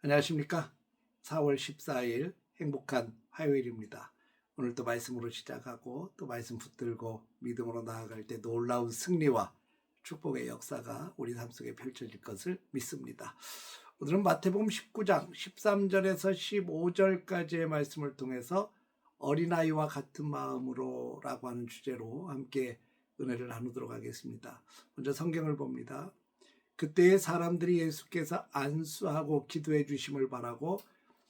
안녕하십니까? 4월 14일 행복한 화요일입니다. 오늘 또 말씀으로 시작하고 또 말씀 붙들고 믿음으로 나아갈 때 놀라운 승리와 축복의 역사가 우리 삶 속에 펼쳐질 것을 믿습니다. 오늘은 마태복음 19장 13절에서 15절까지의 말씀을 통해서 어린아이와 같은 마음으로 라고 하는 주제로 함께 은혜를 나누도록 하겠습니다. 먼저 성경을 봅니다. 그때의 사람들이 예수께서 안수하고 기도해 주심을 바라고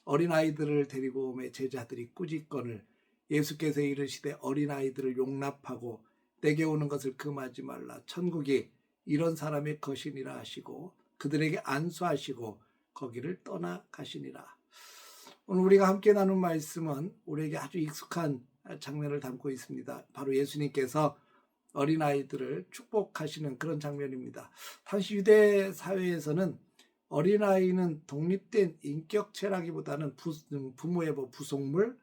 어린아이들을 데리고 오매 제자들이 꾸짖거늘 예수께서 이르시되 어린아이들을 용납하고 내게 오는 것을 금하지 말라. 천국이 이런 사람의 것이니라 하시고 그들에게 안수하시고 거기를 떠나가시니라. 오늘 우리가 함께 나눈 말씀은 우리에게 아주 익숙한 장면을 담고 있습니다. 바로 예수님께서 어린아이들을 축복하시는 그런 장면입니다. 당시 유대 사회에서는 어린아이는 독립된 인격체라기보다는 부모의 부속물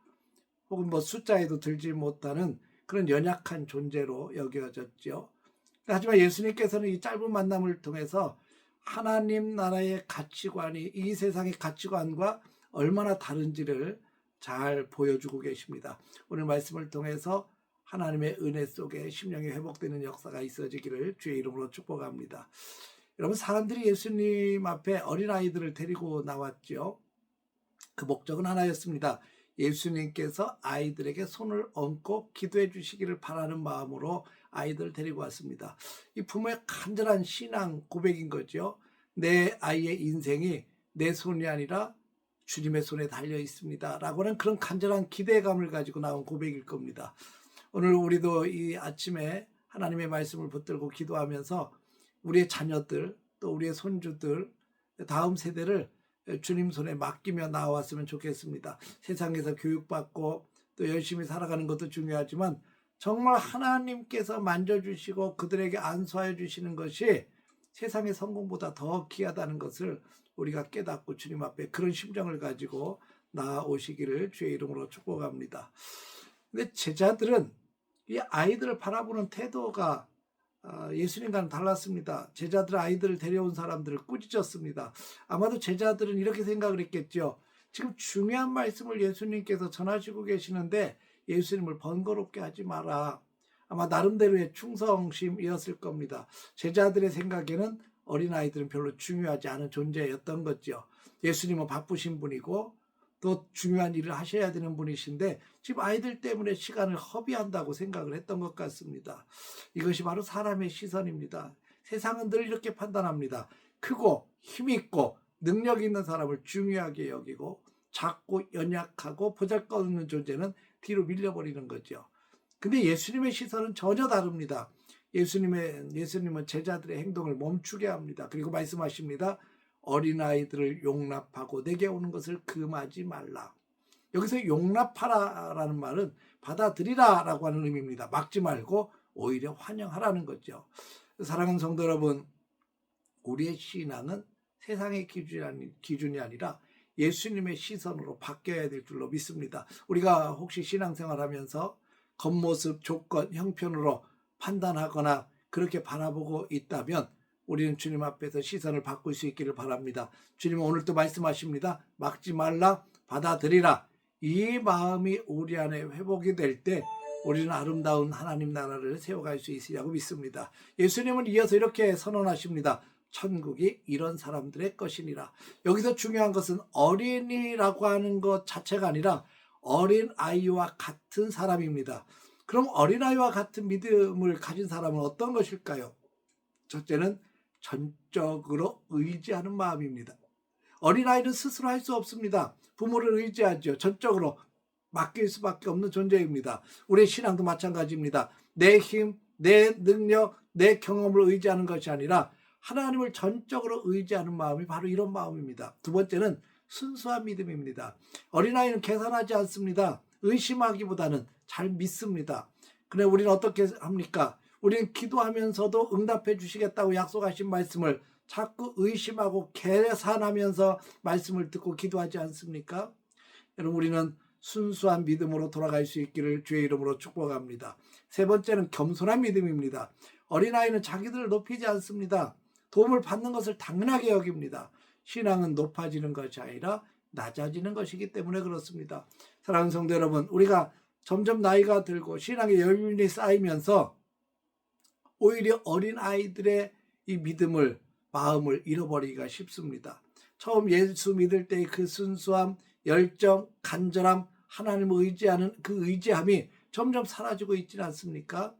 혹은 숫자에도 들지 못하는 그런 연약한 존재로 여겨졌죠. 하지만 예수님께서는 이 짧은 만남을 통해서 하나님 나라의 가치관이 이 세상의 가치관과 얼마나 다른지를 잘 보여주고 계십니다. 오늘 말씀을 통해서 하나님의 은혜 속에 심령이 회복되는 역사가 있어지기를 주의 이름으로 축복합니다. 여러분, 사람들이 예수님 앞에 어린아이들을 데리고 나왔죠. 그 목적은 하나였습니다. 예수님께서 아이들에게 손을 얹고 기도해 주시기를 바라는 마음으로 아이들을 데리고 왔습니다. 이 부모의 간절한 신앙 고백인 거죠. 내 아이의 인생이 내 손이 아니라 주님의 손에 달려 있습니다 라고는 그런 간절한 기대감을 가지고 나온 고백일 겁니다. 오늘 우리도 이 아침에 하나님의 말씀을 붙들고 기도하면서 우리의 자녀들 또 우리의 손주들 다음 세대를 주님 손에 맡기며 나왔으면 좋겠습니다. 세상에서 교육받고 또 열심히 살아가는 것도 중요하지만 정말 하나님께서 만져주시고 그들에게 안수하여 주시는 것이 세상의 성공보다 더 귀하다는 것을 우리가 깨닫고 주님 앞에 그런 심정을 가지고 나아오시기를 주의 이름으로 축복합니다. 근데 제자들은 이 아이들을 바라보는 태도가 예수님과는 달랐습니다. 제자들 아이들을 데려온 사람들을 꾸짖었습니다. 아마도 제자들은 이렇게 생각을 했겠죠. 지금 중요한 말씀을 예수님께서 전하시고 계시는데 예수님을 번거롭게 하지 마라. 아마 나름대로의 충성심이었을 겁니다. 제자들의 생각에는 어린아이들은 별로 중요하지 않은 존재였던 거죠. 예수님은 바쁘신 분이고 또 중요한 일을 하셔야 되는 분이신데 지금 아이들 때문에 시간을 허비한다고 생각을 했던 것 같습니다. 이것이 바로 사람의 시선입니다. 세상은 늘 이렇게 판단합니다. 크고 힘있고 능력 있는 사람을 중요하게 여기고 작고 연약하고 보잘것없는 존재는 뒤로 밀려버리는 거죠. 근데 예수님의 시선은 전혀 다릅니다. 예수님은 제자들의 행동을 멈추게 합니다. 그리고 말씀하십니다. 어린아이들을 용납하고 내게 오는 것을 금하지 말라. 여기서 용납하라라는 말은 받아들이라라고 하는 의미입니다. 막지 말고 오히려 환영하라는 거죠. 사랑하는 성도 여러분, 우리의 신앙은 세상의 기준이 아니라 예수님의 시선으로 바뀌어야 될 줄로 믿습니다. 우리가 혹시 신앙생활하면서 겉모습, 조건, 형편으로 판단하거나 그렇게 바라보고 있다면 우리는 주님 앞에서 시선을 바꿀 수 있기를 바랍니다. 주님은 오늘 또 말씀하십니다. 막지 말라, 받아들이라. 이 마음이 우리 안에 회복이 될 때 우리는 아름다운 하나님 나라를 세워갈 수 있으리라고 믿습니다. 예수님은 이어서 이렇게 선언하십니다. 천국이 이런 사람들의 것이니라. 여기서 중요한 것은 어린이라고 하는 것 자체가 아니라 어린아이와 같은 사람입니다. 그럼 어린아이와 같은 믿음을 가진 사람은 어떤 것일까요? 첫째는 전적으로 의지하는 마음입니다. 어린아이는 스스로 할 수 없습니다. 부모를 의지하죠. 전적으로 맡길 수밖에 없는 존재입니다. 우리의 신앙도 마찬가지입니다. 내 힘, 내 능력, 내 경험을 의지하는 것이 아니라 하나님을 전적으로 의지하는 마음이 바로 이런 마음입니다. 두 번째는 순수한 믿음입니다. 어린아이는 계산하지 않습니다. 의심하기보다는 잘 믿습니다. 그런데 우리는 어떻게 합니까? 우리는 기도하면서도 응답해 주시겠다고 약속하신 말씀을 자꾸 의심하고 계산하면서 말씀을 듣고 기도하지 않습니까? 여러분, 우리는 순수한 믿음으로 돌아갈 수 있기를 주의 이름으로 축복합니다. 세 번째는 겸손한 믿음입니다. 어린아이는 자기들을 높이지 않습니다. 도움을 받는 것을 당연하게 여깁니다. 신앙은 높아지는 것이 아니라 낮아지는 것이기 때문에 그렇습니다. 사랑하는 성도 여러분, 우리가 점점 나이가 들고 신앙의 연륜이 쌓이면서 오히려 어린 아이들의 이 믿음을, 마음을 잃어버리기가 쉽습니다. 처음 예수 믿을 때의 그 순수함, 열정, 간절함, 하나님을 의지하는 그 의지함이 점점 사라지고 있지는 않습니까?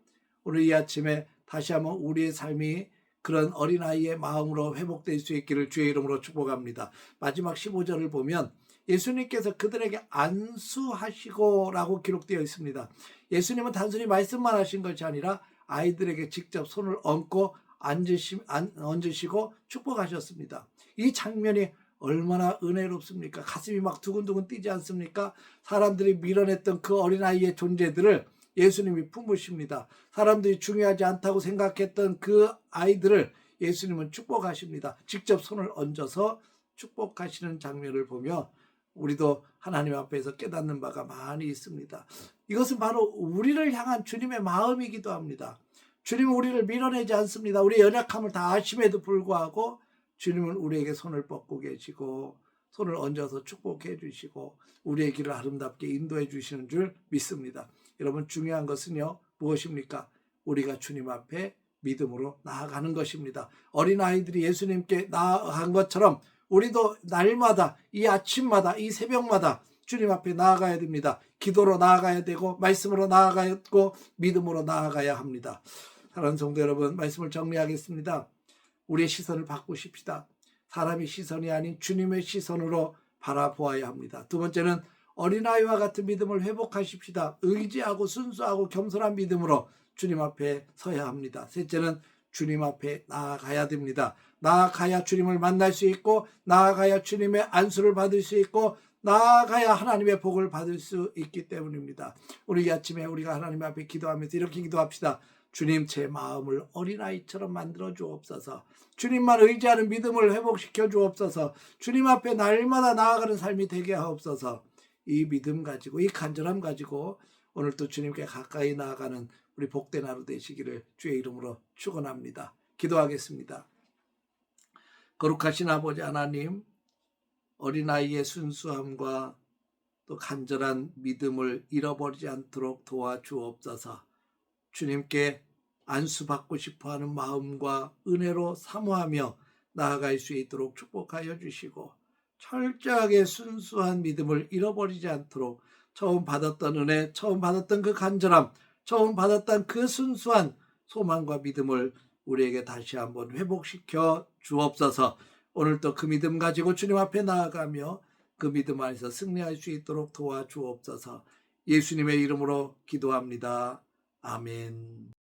오늘 이 아침에 다시 한번 우리의 삶이 그런 어린아이의 마음으로 회복될 수 있기를 주의 이름으로 축복합니다. 마지막 15절을 보면 예수님께서 그들에게 안수하시고 라고 기록되어 있습니다. 예수님은 단순히 말씀만 하신 것이 아니라 아이들에게 직접 손을 얹고 얹으시고 축복하셨습니다. 이 장면이 얼마나 은혜롭습니까? 가슴이 막 두근두근 뛰지 않습니까? 사람들이 밀어냈던 그 어린아이의 존재들을 예수님이 품으십니다. 사람들이 중요하지 않다고 생각했던 그 아이들을 예수님은 축복하십니다. 직접 손을 얹어서 축복하시는 장면을 보며 우리도 하나님 앞에서 깨닫는 바가 많이 있습니다. 이것은 바로 우리를 향한 주님의 마음이기도 합니다. 주님은 우리를 밀어내지 않습니다. 우리의 연약함을 다 아심에도 불구하고 주님은 우리에게 손을 뻗고 계시고 손을 얹어서 축복해 주시고 우리의 길을 아름답게 인도해 주시는 줄 믿습니다. 여러분, 중요한 것은요, 무엇입니까? 우리가 주님 앞에 믿음으로 나아가는 것입니다. 어린아이들이 예수님께 나아간 것처럼 우리도 날마다, 이 아침마다, 이 새벽마다 주님 앞에 나아가야 됩니다. 기도로 나아가야 되고 말씀으로 나아가야 되고 믿음으로 나아가야 합니다. 사랑하는 성도 여러분, 말씀을 정리하겠습니다. 우리의 시선을 바꾸십시다. 사람의 시선이 아닌 주님의 시선으로 바라보아야 합니다. 두 번째는 어린아이와 같은 믿음을 회복하십시다. 의지하고 순수하고 겸손한 믿음으로 주님 앞에 서야 합니다. 셋째는 주님 앞에 나아가야 됩니다. 나아가야 주님을 만날 수 있고 나아가야 주님의 안수를 받을 수 있고 나아가야 하나님의 복을 받을 수 있기 때문입니다. 오늘 이 아침에 우리가 하나님 앞에 기도하면서 이렇게 기도합시다. 주님, 제 마음을 어린아이처럼 만들어 주옵소서. 주님만 의지하는 믿음을 회복시켜 주옵소서. 주님 앞에 날마다 나아가는 삶이 되게 하옵소서. 이 믿음 가지고, 이 간절함 가지고 오늘 또 주님께 가까이 나아가는 우리 복된 하루 되시기를 주의 이름으로 축원합니다. 기도하겠습니다. 거룩하신 아버지 하나님, 어린아이의 순수함과 또 간절한 믿음을 잃어버리지 않도록 도와주옵소서. 주님께 안수받고 싶어하는 마음과 은혜로 사모하며 나아갈 수 있도록 축복하여 주시고 철저하게 순수한 믿음을 잃어버리지 않도록 처음 받았던 은혜, 처음 받았던 그 간절함, 처음 받았던 그 순수한 소망과 믿음을 우리에게 다시 한번 회복시켜 주옵소서. 오늘도 그 믿음 가지고 주님 앞에 나아가며 그 믿음 안에서 승리할 수 있도록 도와주옵소서. 예수님의 이름으로 기도합니다. 아멘.